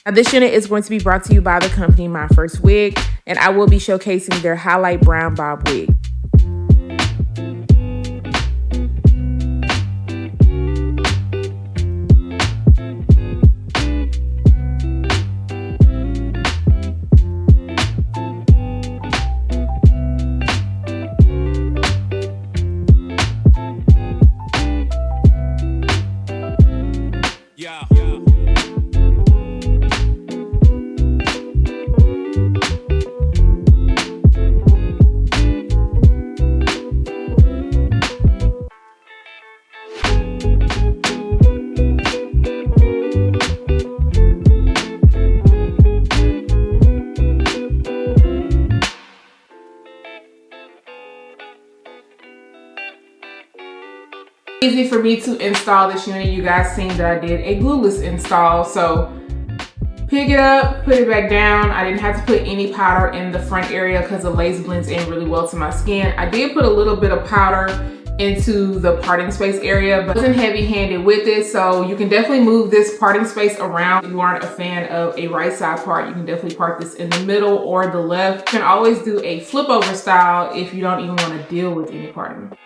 Now, this unit is going to be brought to you by the company Myfirstwig, and I will be showcasing their highlight brown bob wig. Easy for me to install this unit. You guys seen that I did a glueless install, so pick it up, put it back down. I didn't have to put any powder in the front area because the lace blends in really well to my skin. I did put a little bit of powder into the parting space area, but I wasn't heavy-handed with it, so you can definitely move this parting space around. If you aren't a fan of a right side part, you can definitely part this in the middle or the left. You can always do a flip over style if you don't even want to deal with any parting.